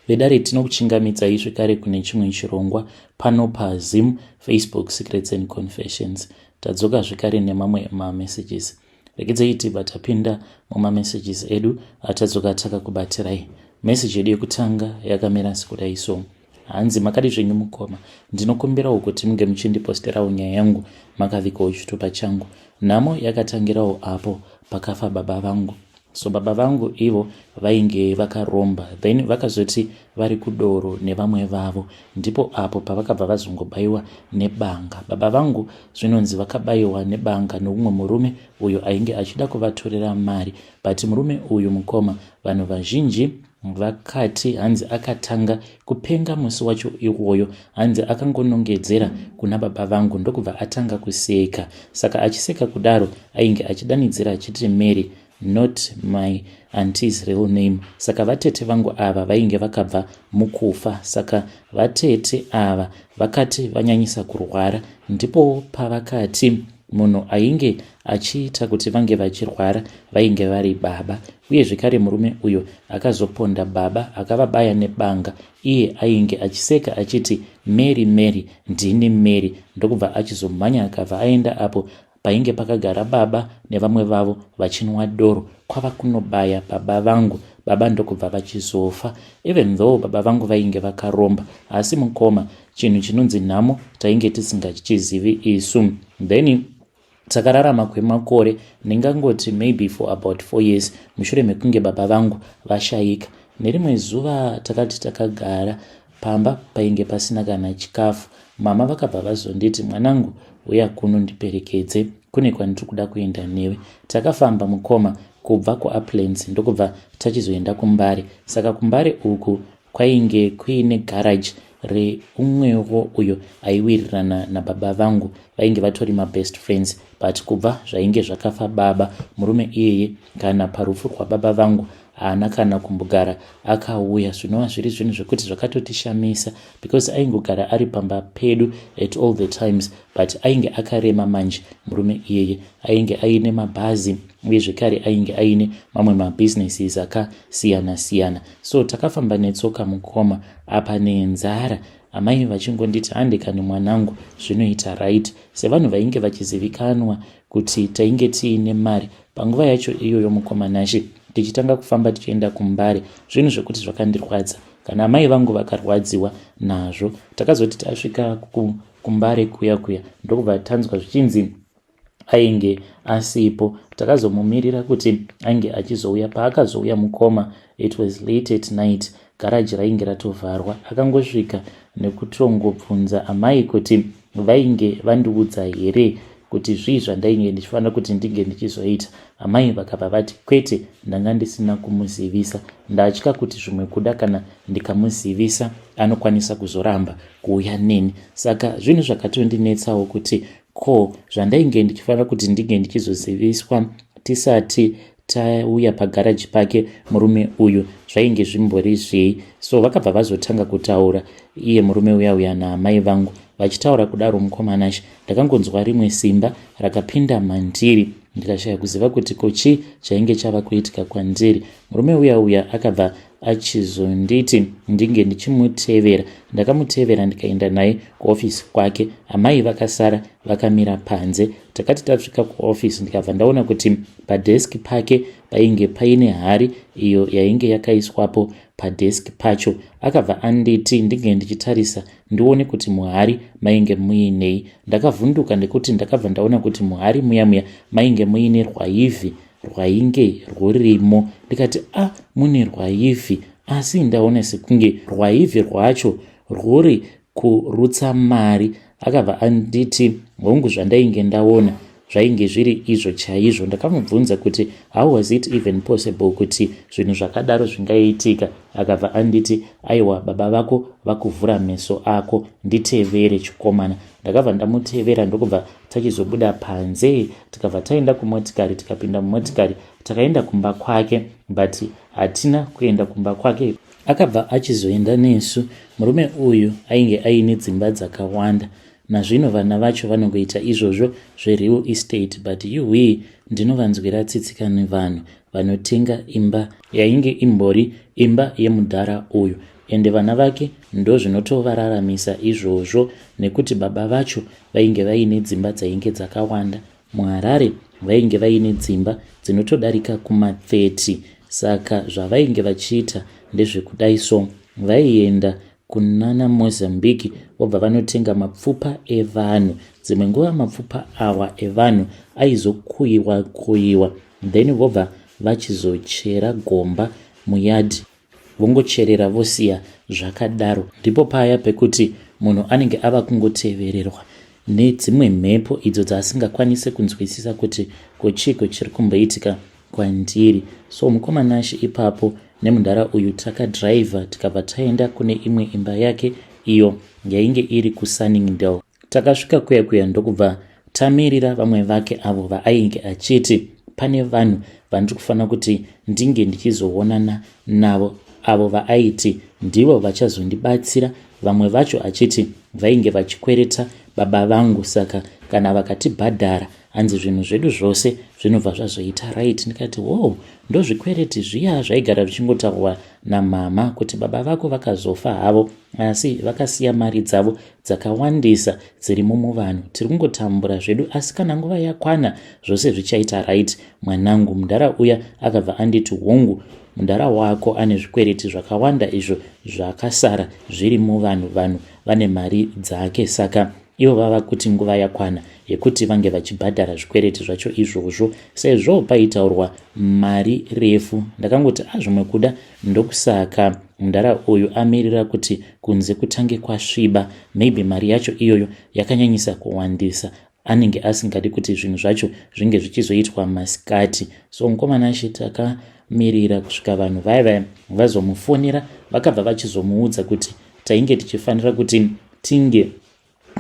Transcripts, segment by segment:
vedare tinokuchingamidzai zvekare kune chimwe chirongwa pano paZim, Facebook Secrets and Confessions. Tadzoka zvekare nemamwe mamessages. Regedzei tibva tapinda mumamessages edu atadzoka takakubatirai. Message yedu yekutanga yakamira sekudai so: hanzi makadi zvenyu mukoma, ndinokumbirawo kuti munge muchindiposterawo nyaya yangu makavikawo chitupa changu. Nhamo yakatangirawo apo pakafa baba vangu. So baba vangu ivo vainge vakaromba, then vakazoti vari kudoro nevamwe vavo, ndipo apo pavakabva vazongobayiwa nebanga. Baba vangu zvinonzi vakabayiwa nebanga noumwe murume uyo ainge achida kuvatorera mari, but murume uyu mukoma, vanhu vazhinji vakati hanzi akatanga kupenga musi wacho iwoyo, hanzi akangonongedzera kuna baba vangu ndokubva atanga kuseka. Saka achiseka kudaro ainge achidanidzira achiti Mary, not my auntie's real name. Saka vatete vangu ava vainge vakabva mukufa, saka vatete ava vakati vanyanyisa kurwara, ndipo pavakati munhu ainge achiita kuti vange vachirwara vainge vari baba. Uye zvekare murume uyo akazoponda baba akavabaya nebanga. Iye ainge achiseka achiti Mary, Mary, ndini Mary, ndokubva achizomhanya akabva aenda apo painge pakagara baba nevamwe vavo vachinwa doro kwava kunobaya baba vangu. Baba ndokubva vachizofa. Even though baba vangu vainge vakaromba, asi mukoma, chinhu chinonzi nhamo tainge tisingachizivi isu. Then takararama kwemakore, ndingangoti maybe for about 4 years mushure mekunge baba vangu vashayika. Nerimwe zuva takati takagara pamba painge pasina kana chikafu, mama vakabva vazonditi, mwanangu, uya kuno ndiperekedze, kune kwandiri kuda kuenda newe. Takafamba mukoma kubva kuUplands ndokubva tachizoenda kuMbare. Saka kuMbare uku kwainge kuine garage reumwewo uyo aiwirirana nababa vangu, vainge vatori mabest friends, but kubva zvainge zvakafa baba, murume iyeye kana parufu rwababa vangu haana kana kumbogara akauya. Zvinova zviri zvinhu zvekuti zvakatotishamisa, because aingogara ari pamba pedu at all the times, but ainge akarema manje. Murume iyeye ainge aine mabhazi uye zvekare ainge aine mamwe mabusinesses akasiyana siyana. So takafamba netsoka mukoma apa nenzara, amai vachingonditi handekani mwanangu, zvinoita right. Sevanhu vainge vachizivikanwa kuti tainge tiine mari panguva yacho iyoyo mukoma nashe, tichitanga kufamba tichienda kuMbare, zvinhu zvekuti zvakandirwadza. Kana amai vangu vakarwadziwa nazvo, takazoti tasvika kuMbare kuya ndokubva tanzwa zvichinzi ainge asipo. Takazomumirira kuti ainge achizouya. Paakazouya mukoma, it was late at night, garaji rainge ratovharwa. Akangosvika nekutongobvunza amai kuti vainge vandiudza here kuti zvii zvandainge ndichifanira kuti ndinge ndichizoita. Amai vakabva vati kwete, ndanga ndisina kumuzivisa, ndatya kuti zvimwe kuda kana ndikamuzivisa anokwanisa kuzoramba kuuya neni. Saka zvinhu zvakatondinetsawo kuti ko zvandainge ndichifanira kuti ndinge ndichizoziviswa tisati tauya pagaraji pake murume uyu zvainge zvimbori zvei. So vakabva vazotanga kutaura, iye murume uya naamai vangu vachitaura kudaro mukomanashe, ndakangonzwa rimwe simba rakapinda mandiri, ndikashaya kuziva kuti kochi chainge chava kuitika kwandiri. Murume uya akabva achizonditi ndinge ndichimutevera. Ndakamutevera ndikaenda naye kuofisi kwake. Amai vakasara vakamira panze. Takati tasvika kuofisi ndikabva ndaona kuti padeski pake painge paine hari iyo yainge yakaiswapo padeski pacho. Akabva anditi ndinge ndichitarisa ndione kuti muhari mainge muinei. Ndakavhunduka ndekuti ndakabva ndaona kuti muhari muya mainge muine rwaivhi rwainge rwurimo. Ndikati mune rwaivhi, asi ndaona sekunge rwaivhi rwacho rwuri kurutsa mari. Akabva anditi hongu zvandainge ndaona zvainge zviri izvo chaizvo. Ndakamubvunza kuti how was it even possible kuti zvinhu zvakadaro zvingaitika. Akabva anditi aiwa, baba vako vakuvhura meso ako, nditevere chikomana. Ndakabva ndamutevera ndokubva tachizobuda panze, tikabva taenda kumotikari, tikapinda mumotikari takaenda kumba kwake, but hatina kuenda kumba kwake. Akabva achizoenda nesu. Murume uyu ainge aine dzimba dzakawanda, nazvino vana vacho vanongoita izvozvo zvereal estate, but iwe ndinovanzwira tsitsika nevanhu vanotenga imba yainge imbori imba yemudhara uyu. ende vana vake ndo zvinotovararamisa izvozvo, nekuti baba vacho vainge vaine dzimba dzainge dzakawanda. muHarare vainge vaine dzimba dzinotodarika kuma30. Saka zvavainge vachiita ndezvekudai so, vaienda kunana Mozambique vobva vanotenga mapfupa evanhu. Dzimwe nguva mapfupa awa evanhu aizokuyiwa then vobva vachizochera gomba muyadhi, vongocherera vosiya zvakadaro. Ndipo paya pekuti munhu anenge ava kungotevererwa nedzimwe mhepo idzo dzaasingakwanise kunzwisisa kuti kochiko chiri kumboitika kwandiri. So mukomanashi ipapo nemundara uyu takadhiraivha tikabva taenda kune imwe imba yake iyo yainge iri kuSunningdale. Takasvika kuya ndokubva tamirira vamwe vake avo vaainge achiti pane vanhu vandiri kufanira kuti ndinge ndichizoonana navo, avo vaaiti ndivo vachazondibatsira. Vamwe vacho achiti vainge vachikwereta baba vangu, saka kana vakatibhadhara hanzi zvinhu zvedu zvose zvinobva zvazoita right. Ndikati ndozvikwereti zviya zvaigara zvichingotaurwa namama kuti baba vako vakazofa havo, asi vakasiya mari dzavo dzakawandisa dzirimo muvanhu, tiri kungotambura zvedu, asi kana nguva yakwana zvose zvichaita right. Mwanangu mundara uya akabva anditi hongu, mundara wako ane zvikwereti zvakawanda izvo zvakasara zviri muvanhu, vanhu vane mari dzake. Saka ivo vava kuti nguva yakwana yekuti vange vachibhadhara zvikwereti zvacho izvozvo. Sezvo paitaurwa mari refu, ndakangoti zvimwe kuda ndokusaka mundara uyu amirira kuti kunze kutange kwasviba, maybe mari yacho iyoyo yakanyanyisa kuwandisa, anenge asingadi kuti zvinhu zvacho zvinge zvichizoitwa masikati. So mukomanashi takamirira kusvika vanhu vaya vazomufonera, vakabva vachizomuudza kuti tainge tichifanira kuti tinge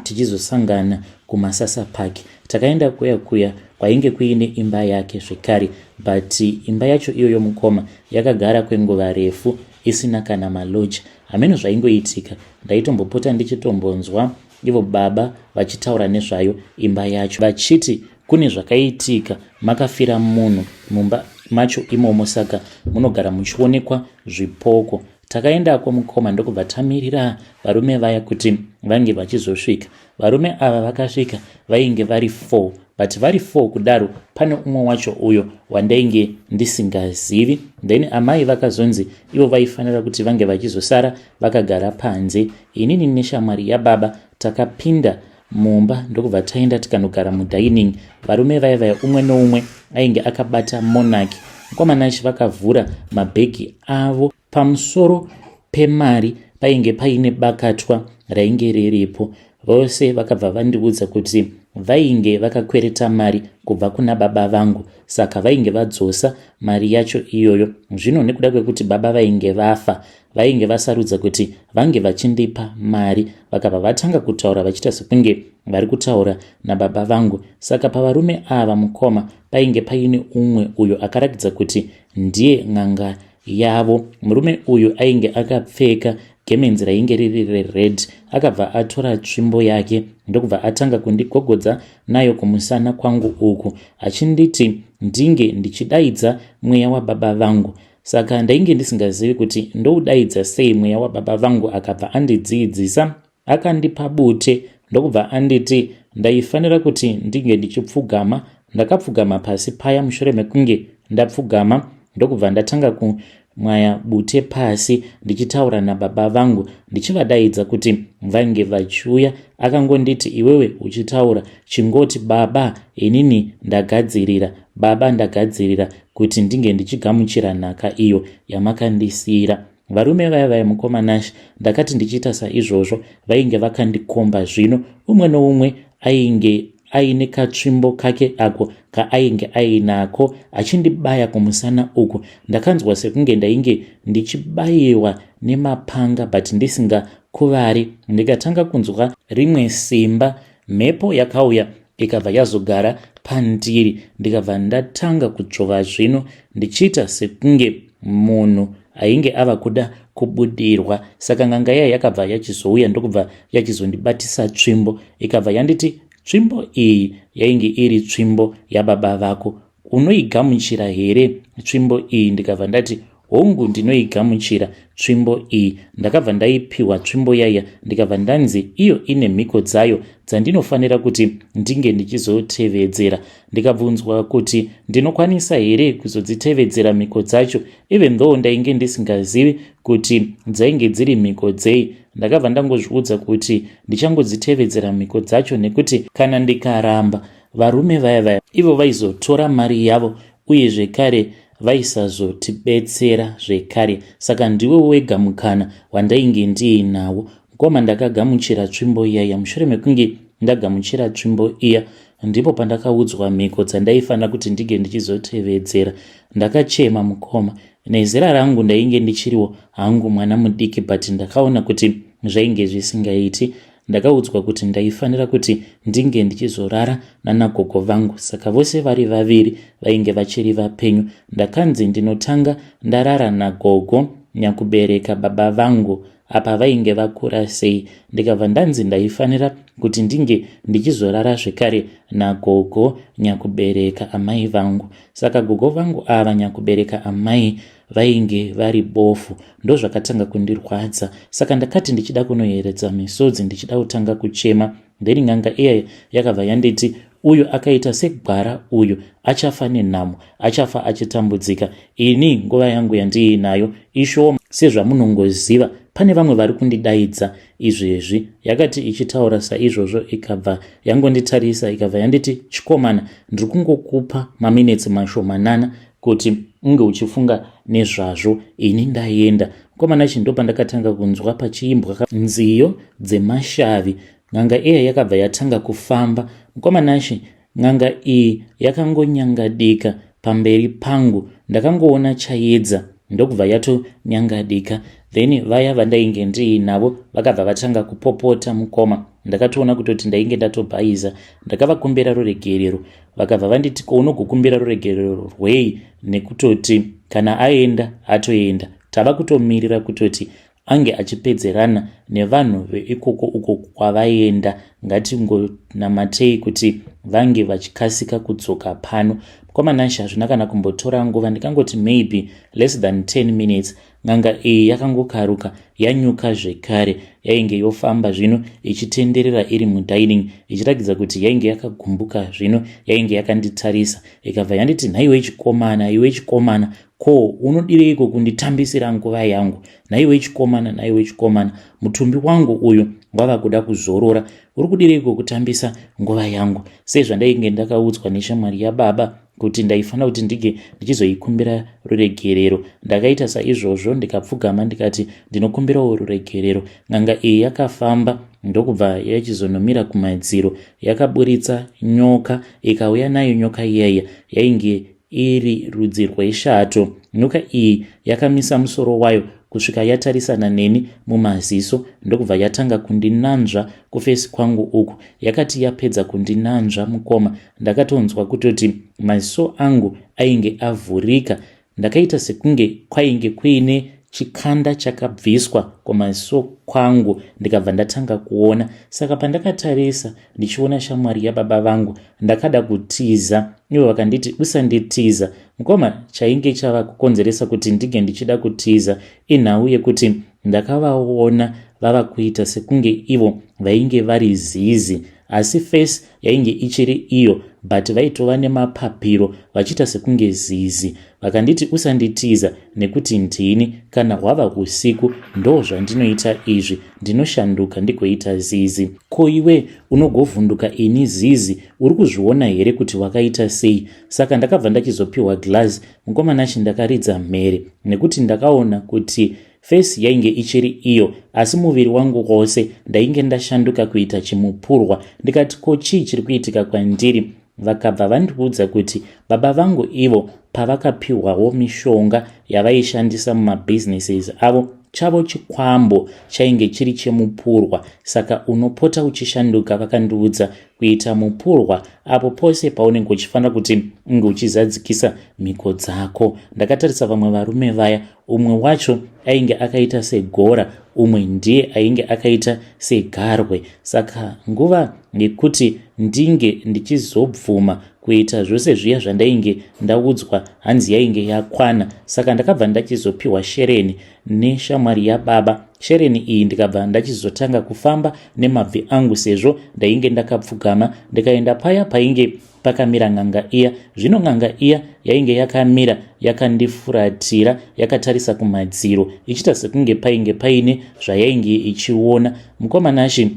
tichizosangana kuMasasa Park. Takaenda kuya kwainge kuine imba yake zvekare, but imba yacho iyoyo mukoma yakagara kwenguva refu isina kana maloji. Hameno zvaingoitika, ndaitombopota ndichitombonzwa ivo baba vachitaura nezvayo imba yacho, vachiti kune zvakaitika, makafira munhu mumba macho imomo, saka munogara muchionekwa zvipoko. Takaendako mukoma ndokubva tamirira varume vaya kuti vange vachizosvika. Varume ava vakasvika vainge vari 4, but vari 4 kudaro pane umwe wacho uyo wandainge ndisingazivi. Then amai vakazonzi ivo vaifanira kuti vange vachizosara vakagara panze. Inini neshamwari yababa takapinda mumba ndokubva taenda tikanogara mudining. Varume vaya umwe noumwe ainge akabata monaki. Mukomanashi vakavhura mabhegi avo. Pamusoro pemari painge paine bakatwa rainge riripo. Vose vakabva vandiudza kuti vainge vakakwereta mari kubva kuna baba vangu, saka vainge vadzosa mari yacho iyoyo. Zvino nekuda kwekuti baba vainge vafa, vainge vasarudza kuti vange vachindipa mari, vakabva vatanga kutaura vachiita sekunge vari kutaura nababa vangu. Saka pavarume ava mukoma painge paine umwe uyo akarakidza kuti ndiye n'anga yavo. Murume uyu ainge akapfeka gemenzi rainge riri rered. Akabva atora tsvimbo yake ndokubva atanga kundigogodza nayo kumusana kwangu uku, achinditi ndinge ndichidaidza mweya wababa vangu. Saka ndainge ndisingazivi kuti ndoudaidza sei mweya wababa vangu. Akabva andidzidzisa, akandipa bute ndokubva anditi ndaifanira kuti ndinge ndichipfugama. Ndakapfugama pasi paya. Mushure mekunge ndapfugama ndokubva ndatanga kumwaya bute pasi ndichitaura nababa vangu ndichivadaidza kuti vange vachiuya. Akangonditi iwewe uchitaura chingoti baba, inini ndagadzirira, baba ndagadzirira kuti ndinge ndichigamuchira nhaka iyo yamakandisira. Varume vaya mukomanashi ndakati ndichiita saizvozvo vainge vakandikomba. Zvino umwe noumwe ainge aine katsvimbo kake ako kaainge ainako achindibaya kumusana uku. Ndakanzwa sekunge ndainge ndichibayiwa nemapanga but ndisingakuvari. Ndikatanga kunzwa rimwe simba, mhepo yakauya ikabva yazogara pandiri. Ndikabva ndatanga kudzvova zvino ndichiita sekunge munhu ainge ava kuda kubudirwa. Saka n'anga iya yakabva yachizouya ndokubva yachizondibatisa tsvimbo. Ikabva yanditi tsvimbo iyi yainge iri tsvimbo yababa vako, unoigamuchira here tsvimbo iyi? Ndikabva ndati hongu ndinoigamuchira tsvimbo iyi. Ndakabva ndaipiwa tsvimbo yaya ndikabva ndanzi iyo ine mhiko dzayo dzandinofanira kuti ndinge ndichizotevedzera. Ndikabvunzwa kuti ndinokwanisa here kuzodzitevedzera mhiko dzacho even though ndainge ndisingazivi kuti dzainge dziri mhiko dzei. Ndakabva ndangozviudza kuti ndichangodzitevedzera mhiko dzacho nekuti kana ndikaramba varume vaya ivo vaizotora mari yavo uye zvekare vaisazotibetsera zvekare. Saka ndiwe wega mukana wandainge ndiinawo. Mukoma ndakagamuchira tsvimbo iyaya. Mushure mekunge ndagamuchira tsvimbo iya ndipo pandakaudzwa mhiko dzandaifanira kuti ndige ndichizotevedzera. Ndakachema mukoma. Nezera rangu ndainge ndichiriwo hangu mwana mudiki, but ndakaona kuti zvainge zvisingaiti. Ndakaudzwa kuti ndaifanira kuti ndinge ndichizorara nanagogo vangu. Saka vose vari vaviri vainge vachiri vapenyu. Ndakanzi ndinotanga ndarara nagogo nyakubereka baba vangu apa vainge vakura sei. Ndikabva ndanzi ndaifanira kuti ndinge ndichizorara zvekare nagogo nyakubereka amai vangu. Saka gogo vangu ava nyakubereka amai vainge vari bofu. Ndo zvakatanga kundirwadza. Saka ndakati ndichida kunoyeredza misodzi, ndichida kutanga kuchema. Then ng'anga iya yakabva yanditi uyu akaita segwara uyu achafa nenhamo, achafa achitambudzika. Ini nguva yangu yandiinayo ishoma sezvamunongoziva. Pane vamwe vari kundidaidza izvezvi. Yakati ichitaura saizvozvo ikabva yangonditarisa ikabva yanditi, chikomana, ndiri kungokupa maminitsi mashomanana kuti unge uchifunga nezvazvo. Ini ndaenda. Mukomana chi ndopa ndakatanga kunzwa pachiimbwa nziyo dzemashavi. Ng'anga iya yakabva yatanga kufamba. Mukomana chi ng'anga iyi yakangonyangadika pamberi pangu. Ndakangoona chaedza ndokubva yatonyangadika. Then vaya vandainge ndiinavo vakabva vatanga kupopota mukoma. Ndakatoona kutoti ndainge ndatobhaiza. Ndakavakumbira ruregerero. Vakabva vanditi unogokumbira ruregerero rwei? Nekutoti kana aenda atoenda. Tava kutomirira kutoti ange achipedzerana nevanhu veikoko uko kwavaenda. Ngatingonamatei kuti vange vachikasika kudzoka pano. Mukomana hazvina kana kumbotora nguva. Ndikangoti maybe less than 10 minutes. Ng'anga iyi yakangokaruka yanyuka zvekare. Yainge yofamba zvino ichitenderera iri mudining ichiratidza kuti yainge yakagumbuka zvino. Yainge yakanditarisa ikabva yanditi, nhaiwe chikomana, iwe chikomana, ko unodireiko kunditambisira nguva yangu? Nhaiwe chikomana, mutumbi wangu uyu wava kuda kuzorora. Uri kudireiko kutambisa nguva yangu? Sezvandainge ndakaudzwa neshamwari yababa kuti ndaifanira kuti ndige ndichizoikumbira ruregerero. Ndakaita saizvozvo ndikapfugama ndikati ndinokumbirawo ruregerero. Ng'anga iyi yakafamba ndokubva yachizonomira kumadziro. Yakaburitsa nyoka, ikauya nayo nyoka iyaya yainge iri rudzi rweshato. Nyoka iyi yakamisa musoro wayo kusvika yatarisana neni mumaziso. Ndokubva yatanga kundinanzva kufesi kwangu uku. Yakati yapedza kundinanzva mukoma, ndakatonzwa kutoti maziso angu ainge avhurika. Ndakaita sekunge kwainge kuine chikanda chakabviswa kwamaziso kwangu. Ndikabva ndatanga kuona. Saka pandakatarisa ndichiona shamwari yababa vangu, ndakada kutiza. Ivo vakanditi usanditiza. Mukoma chainge chava kukonzeresa kuti ndige ndichida kutiza inhau yekuti ndakavaona vava kuita sekunge ivo vainge vari zizi, asi face yainge ichiri iyo, but vaitova nemapapiro vachiita sekunge zizi. Vakanditi usanditiza nekuti ndini kana hwava usiku ndo zvandinoita izvi, ndinoshanduka ndigoita zizi. Ko iwe unogovhunduka ini zizi, uri kuzviona here kuti wakaita sei? Saka ndakabva ndachizopiwa glass. Mukomana chi ndakaridza mhere nekuti ndakaona kuti face yainge ichiri iyo, asi muviri wangu wose ndainge ndashanduka kuita chimupurwa. Ndikati ko chii chiri kuitika kwandiri? Vakabva vandiudza kuti baba vangu ivo pavakapiwawo mishonga yavaishandisa mumabusinesses avo, chavo chikwambo chainge chiri chemupurwa, saka unopota uchishanduka. Vakandiudza kuita mupurwa apo pose paunenge uchifanira kuti unge uchizadzikisa mhiko dzako. Ndakatarisa vamwe varume vaya, umwe wacho ainge akaita segora, umwe ndiye ainge akaita segarwe. Saka nguva yekuti ndinge ndichizobvuma kuita zvose zviya zvandainge ndaudzwa hanzi yainge yakwana. Saka ndakabva ndachizopiwa shereni neshamwari yababa. Shereni iyi ndikabva ndachizotanga kufamba nemabvi angu sezvo ndainge ndakapfugama, ndikaenda paya painge pakamira ng'anga iya. Zvino ng'anga iya yainge yakamira yakandifuratira, yakatarisa kumadziro ichita sekunge painge paine zvayainge ichiona. Mukomanashi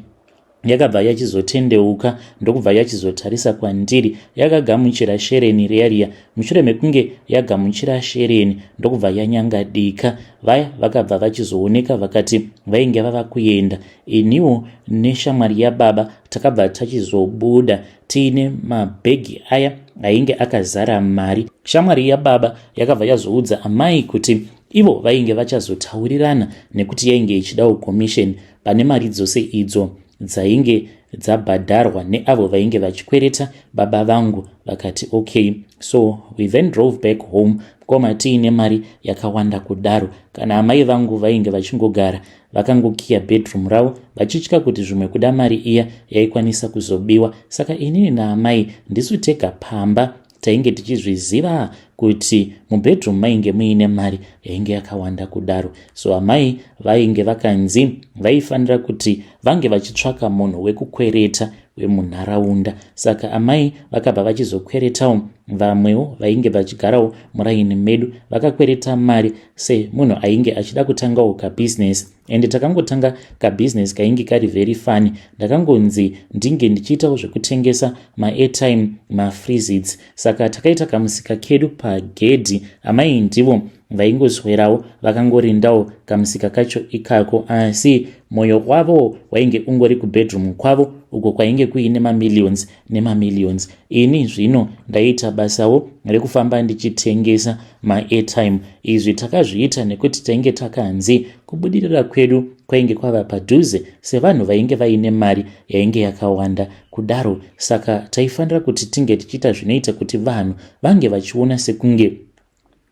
yakabva yachizotendeuka ndokubva yachizotarisa kwandiri, yakagamuchira shereni riya. Mushure mekunge yagamuchira shereni ndokubva yanyangadika. Vaya vakabva vachizooneka vakati vainge vava kuenda. Iniwo neshamwari yababa takabva tachizobuda tiine mabhegi aya ainge akazara mari. Shamwari yababa yakabva yazoudza amai kuti ivo vainge vachazotaurirana nekuti yainge ichidawo commission pane mari dzose idzo dzainge dzabhadharwa neavo vainge vachikwereta baba vangu. Vakati okay, so we then drove back home koma tiine mari yakawanda kudaro. Kana amai vangu vainge vachingogara vakangokiya bedroom ravo vachitya kuti zvimwe kuda mari iya yaikwanisa kuzobiwa. Saka inini naamai ndisu tega pamba tainge tichizviziva kuti mubedroom mainge muine mari yainge yakawanda kudaro. So amai vainge vakanzi vaifanira kuti vange vachitsvaka munhu wekukwereta wemunharaunda. Saka amai vakabva vachizokweretawo vamwewo vainge vachigarawo muraini medu, vakakwereta mari semunhu ainge achida kutangawo kabhizinesi. Ende takangotanga kabhizinesi kainge kari very funny. Ndakangonzi ndinge ndichiitawo zvekutengesa ma-airtime, ma-freezits. Saka takaita kamusika kedu pagedhi. Amai ndivo vaingoswerawo vakangorindawo kamusika kacho ikako, asi mwoyo wavo wainge ungori kubedroom kwavo uko kwainge kuine mamillions nemamillions. Ini zvino ndaita basawo rekufamba ndichitengesa ma-airtime. Izvi takazviita nekuti tainge takanzi kubudirira kwedu kwainge kwava padhuze sevanhu vainge vaine mari yainge yakawanda kudaro. Saka taifanira kuti tinge tichiita zvinoita kuti vanhu vange vachiona sekunge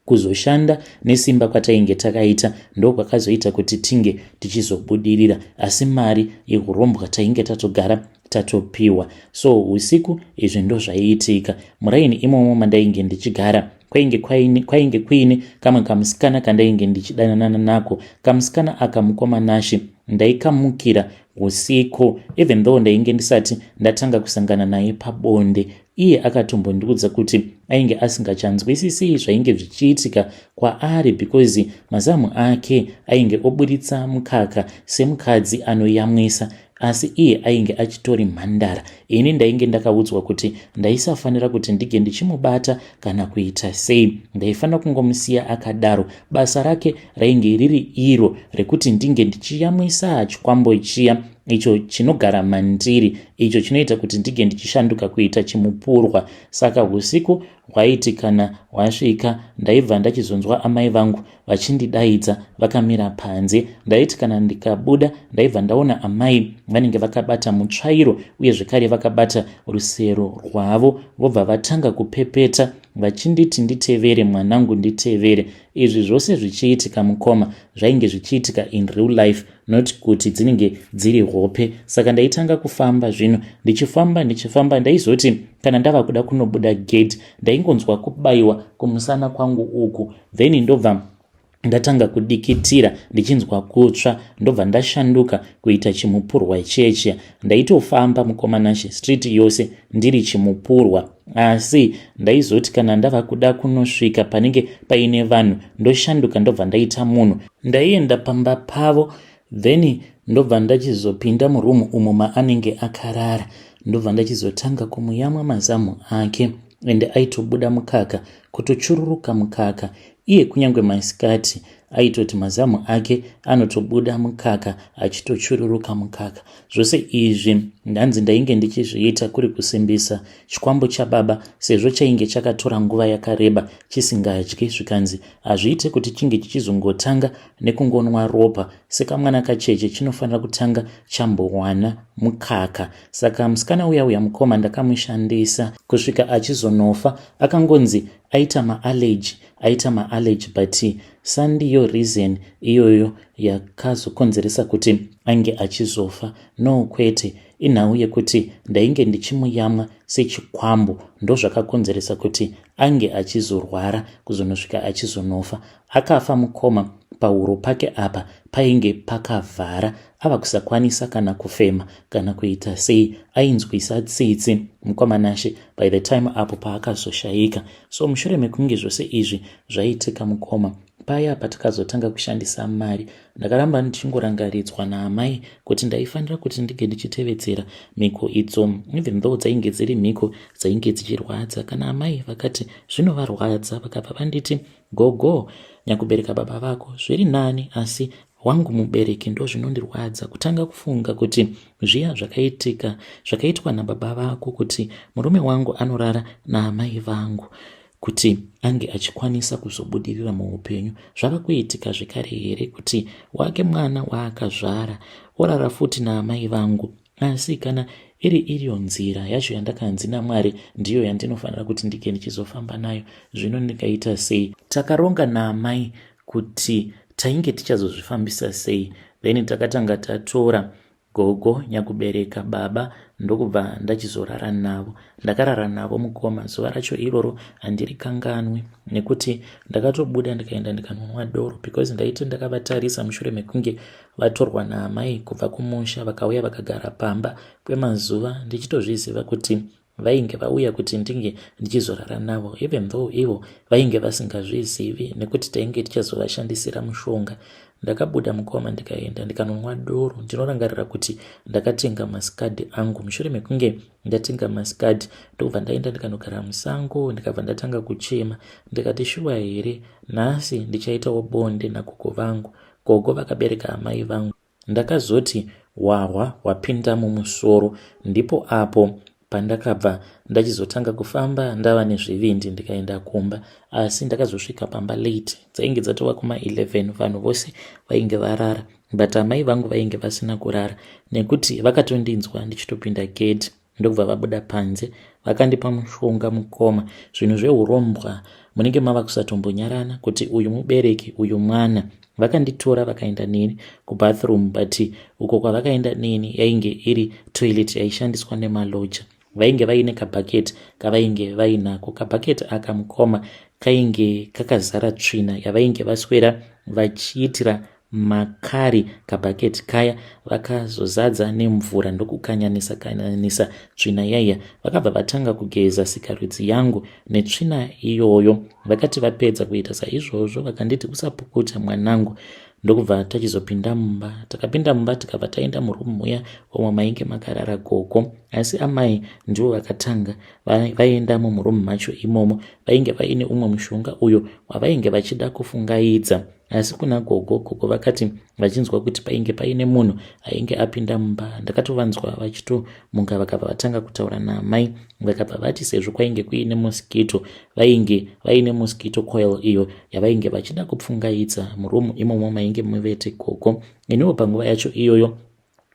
kuzoshanda nesimba kwatainge takaita ndo kwakazoita kuti tinge tichizobudirira, asi mari yekurombwa tainge tatogara tatopiwa. So usiku izvi ndo zvaiitika. Muraini imomo mandainge ndichigara kwainge kuine kamwe kamusikana kandainge ndichidanana nako. Kamusikana aka mukomanashi ndaikamukira usiku, even though ndainge ndisati ndatanga kusangana naye pabonde. Iye akatombondiudza kuti ainge asingachanzwisisi zvainge zvichiitika kwaari because mazamu ake ainge oburitsa mukaka semukadzi anoyamwisa, asi iye ainge achitori mhandara. Ini ndainge ndakaudzwa kuti ndaisafanira kuti ndige ndichimubata kana kuita sei, ndaifanira kungomusiya akadaro. Basa rake rainge riri iro rekuti ndinge ndichiyamwisa chikwambo chiya icho chinogara mandiri, icho chinoita kuti ndige ndichishanduka kuita chimupurwa. Saka usiku hwaiti kana hwasvika ndaibva ndachizonzwa amai vangu vachindidaidza vakamira panze. Ndaiti kana ndikabuda ndaibva ndaona amai vanenge vakabata mutsvairo uye zvekare vakabata rusero rwavo, vobva vatanga kupepeta vachinditi nditevere mwanangu nditevere. Izvi zvose zvichiitika mukoma zvainge zvichiitika in real life, not kuti dzinenge dziri hope. Saka ndaitanga kufamba zvino, ndichifamba ndaizoti kana ndava kuda kunobuda gate ndaingonzwa kubayiwa kumusana kwangu uku, then ndobva ndatanga kudikitira ndichinzwa kutsva, ndobva ndashanduka kuita chimupurwa cheche. Ndaitofamba mukomanashi street yose ndiri chimupurwa, asi ndaizoti kana ndava kuda kunosvika panenge paine vanhu ndoshanduka ndobva ndaita munhu. Ndaienda pamba pavo, then ndobva ndachizopinda murumu umo maanenge akarara, ndobva ndachizotanga kumuyamwa mazamu ake. Ende aitobuda mukaka, kutochururuka mukaka. Iye kunyange masikati aitoti mazamu ake anotobuda mukaka achitochururuka mukaka. Zvose izvi ndanzi ndainge ndichizviita kuri kusimbisa chikwambo chababa, sezvo chainge chakatora nguva yakareba chisingadyi, zvikanzi hazviite kuti chinge chichizongotanga nekungonwa ropa, sekamwana kacheche chinofanira kutanga chambowana mukaka. Saka musikana uya mukoma ndakamushandisa kusvika achizonofa. Akangonzi aita maallergy but sandiyo reason iyoyo yakazokonzeresa kuti ange achizofa. No, kwete, inhau yekuti ndainge ndichimuyamwa sechikwambo ndo zvakakonzeresa kuti ange achizorwara kuzonosvika achizonofa. Akafa mukoma. Pahuro pake apa painge pakavhara, ava kusakwanisa kana kufema kana kuita sei, ainzwisa tsitsi mukomanashe by the time apo paakazoshaika. So mushure mekunge zvose izvi zvaitika mukoma, paya patakazotanga kushandisa mari, ndakaramba ndichingorangaridzwa naamai kuti ndaifanira kuti ndige ndichitevedzera mhiko idzo, even though dzainge dziri mhiko dzainge dzichirwadza. Kana amai vakati zvinovarwadza, vakabva vanditi gogo, nyakubereka baba vako zviri nani, asi wangu mubereki ndo zvinondirwadza. Kutanga kufunga kuti zviya zvakaitwa nababa vako, kuti murume wangu anorara naamai vangu, kuti ange achikwanisa kuzobudirira muupenyu, zvava kuitika zvekare here kuti wake mwana waakazvara orara futi naamai vangu. Asi kana iriyo nzira yacho yandakanzi naMwari ndiyo yandinofanira kuti ndige ndichizofamba nayo, zvino ndikaita sei? Takaronga naamai kuti tainge tichazozvifambisa sei. Then takatanga tatora gogo, nyakubereka baba, ndokubva ndachizorara navo. Ndakarara navo mukoma. Zuva racho iroro handirikanganwi, nekuti ndakatobuda ndikaenda ndikanonwa doro, because ndaiti ndakavatarisa mushure mekunge vatorwa naamai kubva kumusha vakauya vakagara pamba kwemazuva, ndichitozviziva kuti vainge vauya kuti ndinge ndichizorara navo, even though ivo vainge vasingazvizivi nekuti tainge tichazovashandisira mushonga. Ndakabuda mukoma ndikaenda ndikanonwa doro. Ndinorangarira kuti ndakatenga masikadhi angu. Mushure mekunge ndatenga masikadhi, ndokubva ndaenda ndikanogara musango, ndikabva ndatanga kuchema, ndikati shuwa here nhasi ndichaitawo bonde nagogo vangu. Gogo vakabereka amai vangu. Ndakazoti hwahwa hwapinda mumusoro, ndipo apo pandakabva ndachizotanga kufamba ndava nezvivindi ndikaenda kumba. Asi ndakazosvika pamba late, dzainge dzatova kuma 11, vanhu vose vainge varara, but amai vangu vainge vasina kurara nekuti vakatondinzwa ndichitopinda gate. Ndokubva vabuda panze vakandipa mushonga mukoma. Zvinhu zveurombwa munenge mava kusatombonyarana kuti uyu mubereki uyu mwana. Vakanditora vakaenda neni kubathroom, but uko kwavakaenda neni yainge iri toilet yaishandiswa nemaloja. Vainge vaine kabhaketi kavainge vainako. Kabhaketi aka mukoma kainge kakazara tsvina yavainge vaswera vachiitira makari. Kabhaketi kaya vakazozadza nemvura ndokukanyanisa tsvina yaiya. Vakabva vatanga kugeza sikarudzi yangu netsvina iyoyo. Vakati vapedza kuita saizvozvo vakanditi usapukuta mwanangu. Ndokubva tachizopinda mumba. Takapinda mumba tikabva taenda murumu muya omwe mainge makarara gogo, asi amai ndivo vakatanga vaendamo murumu macho imomo. Vainge vaine umwe mushonga uyo wavainge vachida kufungaidza, asi kuna gogo vakati vachinzwa kuti painge paine munhu ainge apinda mumba. Ndakatovanzwa vachitomunga vakabva vatanga kutaura naamai. Vakabva vati sezvo kwainge kuine mosquito, vainge vaine mosquito coil iyo yavainge vachida kupfungaidza murumu imomo mainge muvete gogo. Iniwo panguva yacho iyoyo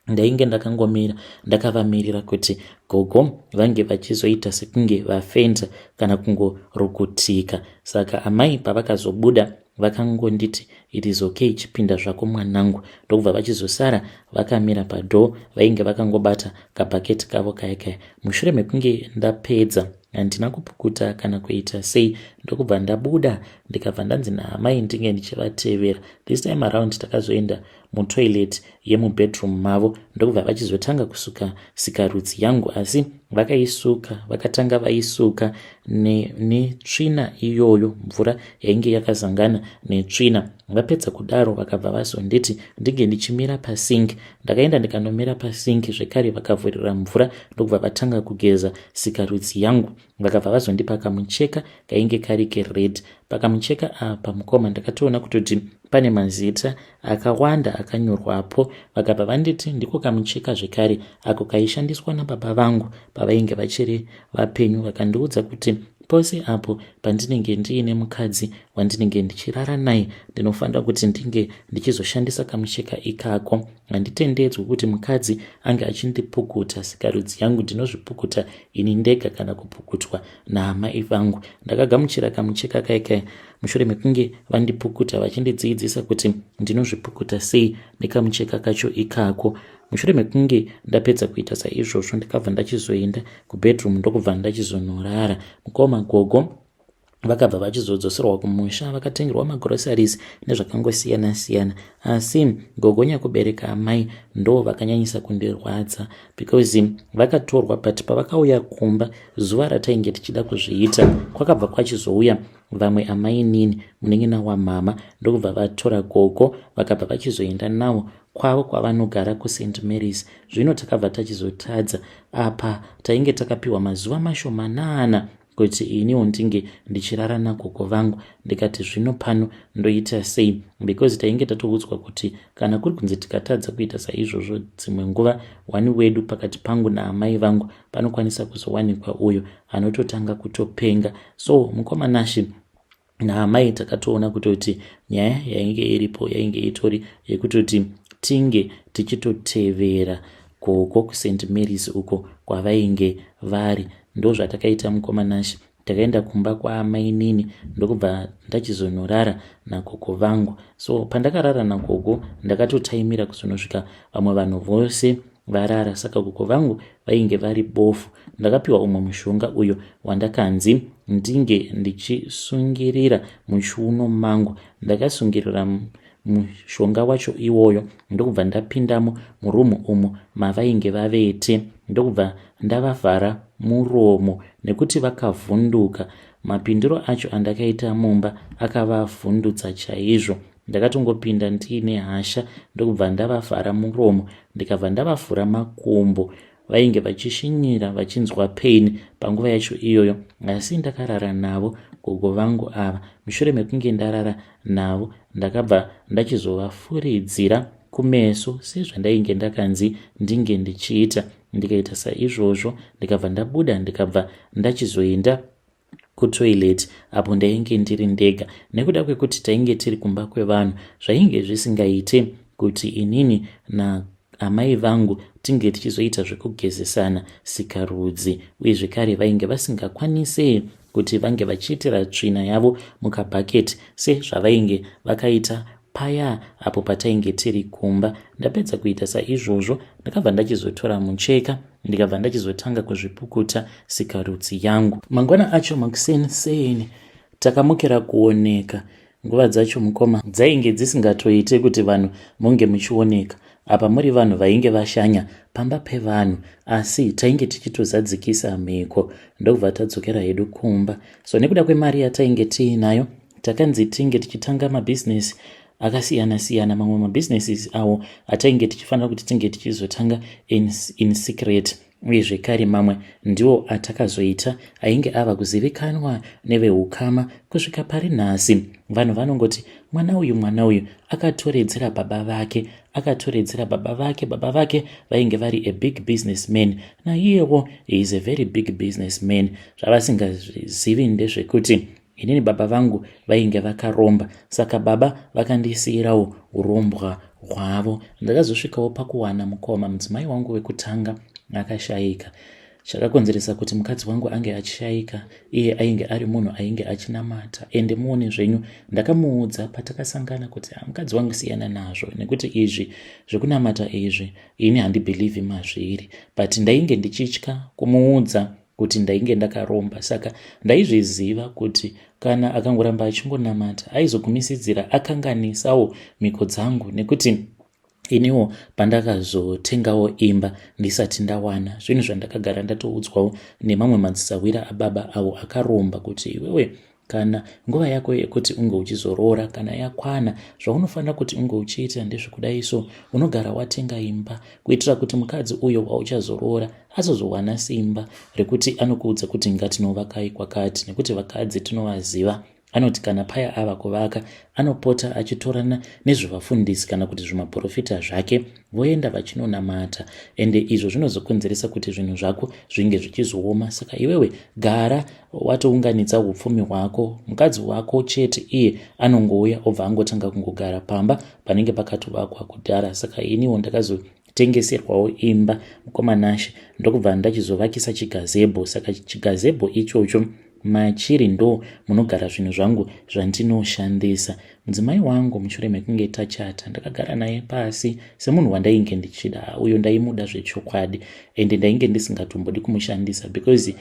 ndainge ndakangomira ndakavamirira kuti gogo vange vachizoita sekunge vafenza kana kungorukutika. Saka amai pavakazobuda vakangonditi it is okay, chipinda zvako mwanangu. Ndokubva vachizosara vakamira padoo, vainge vakangobata kabhaketi kavo kaya. Mushure mekunge ndapedza handina kupukuta kana kuita sei, ndokubva ndabuda ndikabva ndanzi naamai ndinge ndichivatevera. This time around takazoenda mutoilet yemubedroom mavo, ndokubva vachizotanga kusuka sikarudzi yangu, asi vakatanga vaisuka netsvina iyoyo, mvura yainge yakazangana netsvina. Vapedza kudaro vakabva vazonditi ndinge ndichimira pasingi. Ndakaenda ndikanomira pasingi zvekare, vakavhurira mvura ndokubva vatanga kugeza sikarudzi yangu. Vakabva vazondipa kamucheka kainge kari kered. Pakamucheka apa mukoma ndakatoona kutoti pane mazita akawanda akanyorwapo. Vakabva vanditi ndiko kamucheka zvekare ako kaishandiswa nababa vangu pavainge vachiri vapenyu. Vakandiudza kuti pose apo pandinenge ndiine mukadzi wandinenge ndichirara naye, ndinofanira kuti ndinge ndichizoshandisa kamucheka ikako. Handitendedzwi kuti mukadzi ange achindipukuta sikarudzi yangu. Ndinozvipukuta ini ndega kana kupukutwa naamai vangu. Ndakagamuchira kamucheka kaikai mushure mekunge vandipukuta vachindidzidzisa kuti ndinozvipukuta sei nekamucheka kacho ikako. Mushure mekunge ndapedza kuita saizvozvo, ndikabva ndachizoenda kubedroom ndokubva ndachizonorara. Mukoma gogo vakabva vachizodzoserwa kumusha, vakatengerwa magroceries nezvakangosiyana siyana. Asi gogo nyakubereka amai ndo vakanyanyisa kundirwadza because vakatorwa, but pavakauya kumba zuva ratainge tichida kuzviita kwakabva kwachizouya vamwe amai nini munengena wamama, ndokubva vatora gogo vakabva vachizoenda nawo kwavo kwavanogara kuSt Mary's. Zvino takabva tachizotadza apa tainge takapiwa mazuva mashomanana kuti iniwo ndinge ndichirara nagogo vangu. Ndikati zvino pano ndoita sei, because tainge tatoudzwa kuti kana kuri kunzi tikatadza kuita saizvozvo dzimwe nguva wani wedu pakati pangu naamai vangu panokwanisa kuzowanikwa uyo anototanga kutopenga. So mukoma Nashi naamai takatoona kutoti nyaya yainge iripo yainge itori yekutoti tinge tichitotevera gogo kuSt Mary's uko kwavainge vari. Ndo zvatakaita mukoma Nashi. Takaenda kumba kwaamai nini ndokubva ndachizonorara nagogo vangu. So pandakarara nagogo ndakatotaimira kuzonosvika vamwe vanhu vose varara. Saka gogo vangu vainge vari bofu. Ndakapiwa umwe mushonga uyo wandakanzi ndinge ndichisungirira muchiuno mangu. Ndakasungirira mushonga wacho iwoyo ndokubva ndapindamo murumu umo mavainge vavete, ndokubva ndavavhara muromo nekuti vakavhunduka. Mapindiro acho andakaita mumba akavavhundutsa chaizvo. Ndakatongopinda ndiine hasha ndokubva ndavavhara muromo ndikabva ndavavhura makumbo. Vainge vachishinyira vachinzwa pain panguva yacho iyoyo, asi ndakarara navo gogo vangu ava. Mushure mekunge ndarara navo ndakabva ndachizovafuridzira kumeso sezvandainge ndakanzi ndinge ndichiita. Ndikaita saizvozvo ndikabva ndabuda ndikabva ndachizoenda kutoilet apo ndainge ndiri ndega. Nekuda kwekuti tainge tiri kumba kwevanhu zvainge zvisingaite kuti inini naamai vangu tinge tichizoita zvekugezesana sikarudzi, uye zvekare vainge vasingakwanise kuti vange vachiitira tsvina yavo mukabhaketi sezvavainge vakaita paya apo patainge tiri kumba. Ndapedza kuita saizvozvo ndakabva ndachizotora mucheka ndikabva ndachizotanga kuzvipukuta sikarudzi yangu. Mangwana acho makuseni takamukira kuoneka. Nguva dzacho mukoma dzainge dzisingatoite kuti vanhu munge muchioneka. Apa muri vanhu vainge vashanya pamba pevanhu, asi tainge tichitozadzikisa mhiko ndokubva tadzokera hedu kumba. So nekuda kwemari yatainge tiinayo takanzi tinge tichitanga mabhizinesi akasiyana siyana. Mamwe mabhizinesi awo atainge tichifanira kuti tinge tichizotanga in secret, uye zvekare mamwe ndiwo atakazoita ainge ava kuzivikanwa neveukama kusvika pari nhasi. Vanhu vanongoti mwana uyu akatoredzera baba vake, baba vake vainge vari a big businessman, naiyewo he is a very big businessman. Zvavasingazivi ndezvekuti inini baba vangu vainge vakaromba, saka baba vakandisiyirawo urombwa hwavo. Ndakazosvikawo pakuwana mukoma mudzimai wangu wekutanga akashayika. Chakakonzeresa kuti mukadzi wangu ange achishayika, iye ainge ari munhu ainge achinamata. Ende muone zvenyu, ndakamuudza patakasangana kuti mukadzi wangu siyana nazvo, nekuti izvi zvekunamata izvi ini handibhilivhi mazviri, but ndainge ndichitya kumuudza kuti ndainge ndakaromba. Saka ndaizviziva kuti kana akangoramba achingonamata aizogumisidzira akanganisawo mhiko dzangu, nekuti iniwo pandakazotengawo imba ndisati ndawana, zvinhu zvandakagara ndatoudzwawo nemamwe madzisawira ababa avo akaromba kuti iwewe kana nguva yako yekuti unge uchizoroora kana yakwana, zvaunofanira kuti unge uchiita ndezvekudai, so unogara watenga imba kuitira kuti mukadzi uyo wauchazoroora azozowana simba rekuti anokuudza kuti ngatinovakayi kwakati, nekuti vakadzi tinovaziva anoti kana paya ava kuvaka anopota achitorana nezvevafundisi kana kuti zvimaprofita zvake voenda vachinonamata, ende izvo zvinozokonzeresa kuti zvinhu zvako zvinge zvichizooma. Saka iwewe gara watounganidza upfumi hwako, mukadzi wako chete iye anongouya obva angotanga kungogara pamba panenge pakatovakwa kudhara. Saka iniwo ndakazotengeserwawo imba mukomanashe ndokubva ndachizovakisa chigazebo. Saka chigazebo ichocho machiri ndo munogara zvinhu zvangu zvandinoshandisa. Mudzimai wangu mushure mekunge tachata ndakagara naye pasi semunhu wandainge ndichida, uyo ndaimuda zvechokwadi, ende ndainge ndisingatombodi kumushandisa because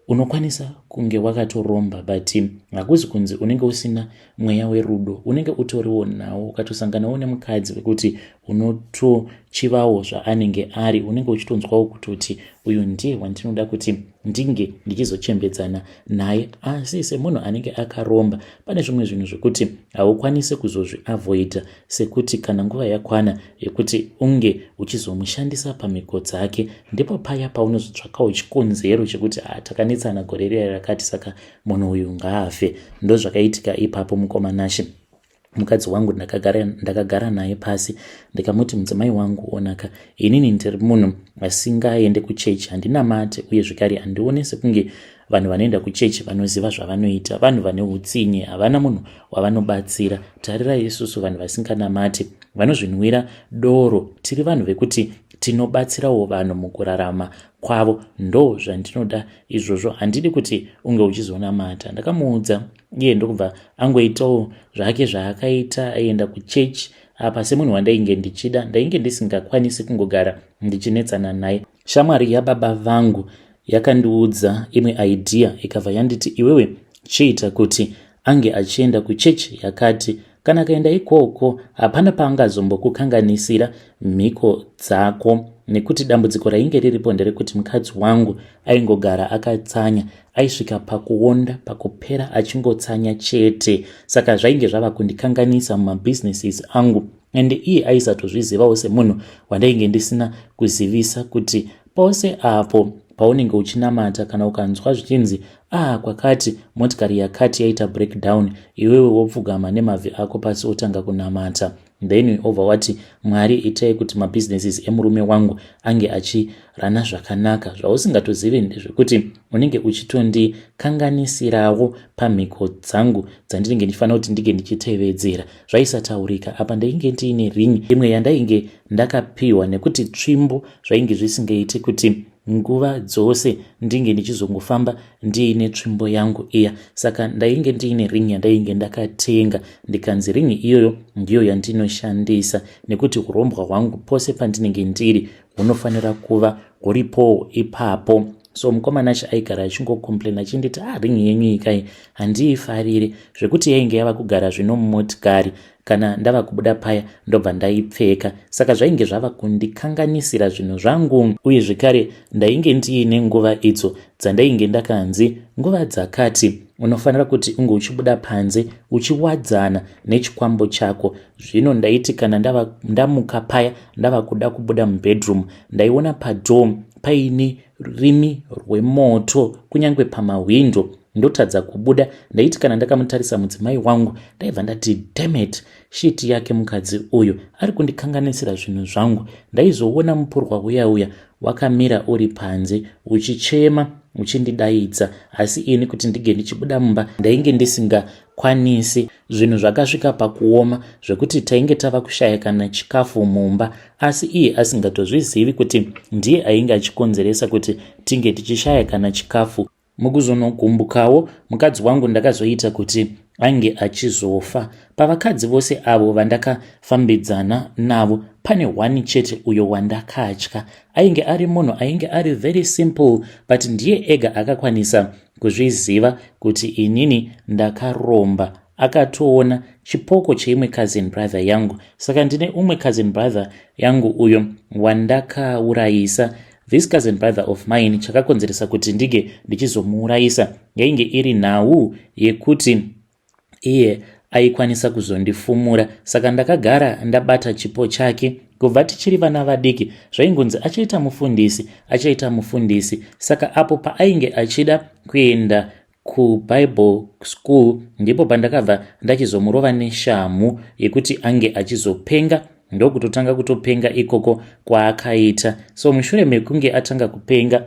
unokwanisa kunge wakatoromba but hakuzi kunzi unenge usina mweya werudo, unenge utoriwo nawo ukatosanganawo nemukadzi wekuti unotochivawo zvaanenge ari, unenge uchitonzwawo kutoti uyu ndiye wandinoda kuti ndinge ndichizochembedzana naye. Asi semunhu anenge akaromba pane zvimwe zvinhu zvekuti haukwanisi kuzozviavoida, sekuti kana nguva yakwana yekuti unge uchizomushandisa pamhiko dzake, ndipo paya paunozotsvakawo chikonzero chekuti takanetsana gore riya rakati saka munhu uyu ngaafe. Ndo zvakaitika ipapo mukomanashe. Mukadzi wangu ndakagara naye pasi ndikamuti, mudzimai wangu onaka, inini ndiri munhu asingaende kuchechi, handina mate uye zvikari handione sekunge vanhu vanoenda kuchechi vanoziva zvavanoita, vanhu vane utsinye, havana munhu wavanobatsira. Tarirai isusu vanhu vasinganamate vanozvinwira doro, tiri vanhu vekuti tinobatsirawo vanhu mukurarama kwavo. Ndo zvandinoda izvozvo, handidi kuti unge uchizonamata. Ndakamuudza iye ndokubva angoitawo zvake zvaakaita, aienda kuchechi. Apa semunhu wandainge ndichida ndainge ndisingakwanisi kungogara ndichinetsana naye. Shamwari yababa vangu yakandiudza imwe idea ikabva yanditi, iwewe chiita kuti ange achienda kuchechi yakati kana kaenda ikoko hapana paangazombokukanganisira mhiko dzako, nekuti dambudziko rainge riripo nderekuti mukadzi wangu aingogara akatsanya, aisvika pakuonda pakupera achingotsanya chete. Saka zvainge zvava kundikanganisa mumabhizinesis angu, ende iye aisatozvizivawo semunhu wandainge ndisina kuzivisa kuti pose apo paunenge uchinamata kana ukanzwa zvichinzi kwakati motikari yakati yaita breakdown, iwewe wopfugama nemavhi ako pasi otanga kunamata, then over wati Mwari itai kuti mabhizinesis emurume wangu ange achirana zvakanaka. Zvausingatoziveni ndezvekuti unenge uchitondikanganisirawo pamhiko dzangu dzandinenge ndifanira kuti ndige ndichitevedzera. Zvaisataurika apa ndainge ndiine ringi imwe yandainge ndakapiwa, nekuti tsvimbo zvainge zvisingaiti kuti nguva dzose ndinge ndichizongofamba ndiine tsvimbo yangu iya. Saka ndainge ndiine ringi yandainge ndakatenga, ndikanzi ringi iyoyo ndiyo yandinoshandisa, nekuti urombwa hwangu pose pandinenge ndiri hunofanira kuva huripo ipapo. So mukomanashe aigara achingokomplaina achinditi ringi yenyu ikai handiifarire, zvekuti yainge yava kugara zvino mumotikari, kana ndava kubuda paya ndobva ndaipfeka. Saka zvainge zvava kundikanganisira zvinhu zvangu, uye zvekare ndainge ndiine nguva idzo dzandainge ndakanzi nguva dzakati unofanira kuti unge uchibuda panze uchiwadzana nechikwambo chako. Zvino ndaiti kana ndamuka paya ndava kuda kubuda mubedroom, ndaiona padhoo paine rimi rwemoto kunyange pamahwindo, ndotadza kubuda. Ndaiti kana ndakamutarisa mudzimai wangu ndaibva ndati dammit, shiti yake mukadzi uyu ari kundikanganisira zvinhu zvangu. Ndaizoona mupurwa uya wakamira uri panze uchichema uchindidaidza, asi ini kuti ndige ndichibuda mumba ndainge ndisingakwanisi. Zvinhu zvakasvika pakuoma zvekuti tainge tava kushaya kana chikafu mumba, asi iye asingatozvizivi kuti ndiye ainge achikonzeresa kuti tinge tichishaya kana chikafu. Mukuzonogumbukawo mukadzi wangu ndakazoita kuti ange achizofa. Pavakadzi vose avo vandakafambidzana navo pane wani chete uyo wandakatya. Ainge ari munhu ainge ari very simple, but ndiye ega akakwanisa kuzviziva kuti inini ndakaromba akatoona chipoko cheimwe cousin brother yangu. Saka ndine umwe cousin brother yangu uyo wandakaurayisa. This cousin brother of mine chakakonzeresa kuti ndige ndichizomuurayisa yainge iri nhau yekuti iye aikwanisa kuzondifumura. Saka ndakagara ndabata chipo chake kubva tichiri vana vadiki. Zvaingonzi achaita mufundisi. Saka apo paainge achida kuenda kuBible school ndipo pandakabva ndachizomurova neshamu yekuti ange achizopenga. Ndokutotanga kutopenga ikoko kwaakaita. So mushure mekunge atanga kupenga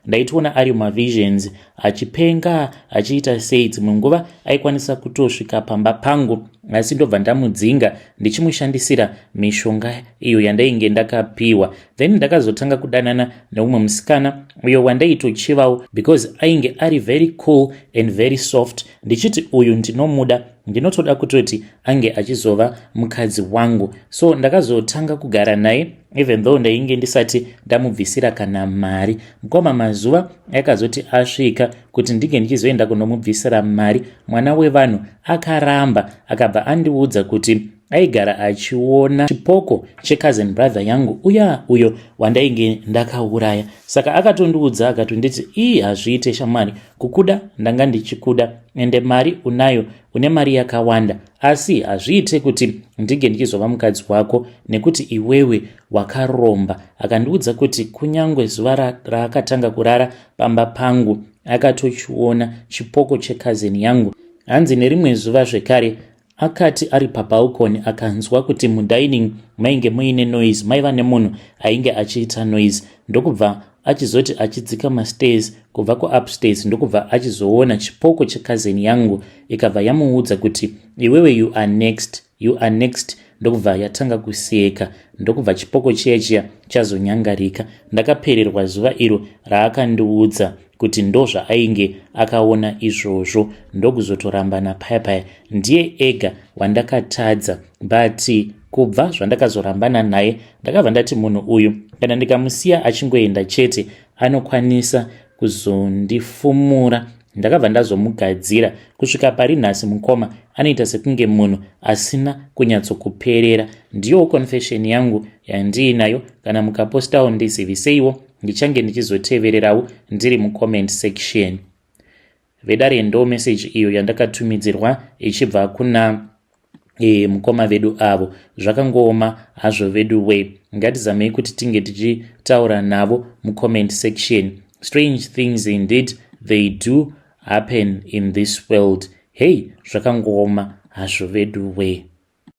ndaitoona ari mavisions achipenga achiita sei. Dzimwe nguva aikwanisa kutosvika pamba pangu, asi ndobva ndamudzinga ndichimushandisira mishonga iyo yandainge ndakapiwa. Then ndakazotanga kudanana neumwe musikana uyo wandaitochivawo because ainge ari very cool and very soft. Ndichiti uyu ndinomuda, ndinotoda kutoti ange achizova mukadzi wangu. So ndakazotanga kugara naye even though ndainge ndisati ndamubvisira kana mari. Mukoma mazuva akazoti asvika kuti ndinge ndichizoenda kunomubvisira mari, mwana wevanhu akaramba akabva andiudza kuti aigara achiona chipoko checousin brother yangu uyo wandainge ndakauraya. Saka akatondiudza akatonditi hazviite shamwari, kukuda ndanga ndichikuda ende mari unayo, une mari yakawanda, asi hazviite kuti ndige ndichizova mukadzi wako nekuti iwewe wakaromba. Akandiudza kuti kunyangwe zuva raakatanga kurara pamba pangu akatochiona chipoko checousin yangu. Hanzi nerimwe zuva zvekare akati ari pabalkoni akanzwa kuti mudining mainge muine noise, maiva nemunhu ainge achiita noise. Ndokubva achizoti achidzika mastairs kubva kuupstairs ndokubva achizoona chipoko checousin yangu. Ikabva yamuudza kuti iwewe you are next. Ndokubva yatanga kuseka. Ndokubva chipoko chiya chazonyangarika. Ndakapererwa zuva iro raakandiudza kuti ndozva ainge akaona izvozvo. Ndokuzotorambana payapaya. Ndiye ega wandakatadza, but kubva zvandakazorambana naye ndakabva ndati munhu uyu kana ndikamusiya achingoenda chete anokwanisa kuzondifumura. Ndakabva ndazomugadzira kusvika pari nhasi mukoma anoita sekunge munhu asina kunyatsokuperera. Ndiyo confession yangu yandiinayo. Kana mukapostawo ndiziviseiwo, ndichange ndichizotevererawo ndiri mucomment section. Vedare ndo message iyo yandakatumidzirwa ichibva kuna mukoma vedu avo. Zvakangoma hazvo vedu we. Ngatizamei kuti tinge tichitaura navo mucomment section. Strange things indeed they do happen in this world. Hey, zvakangoma hazvo vedu we.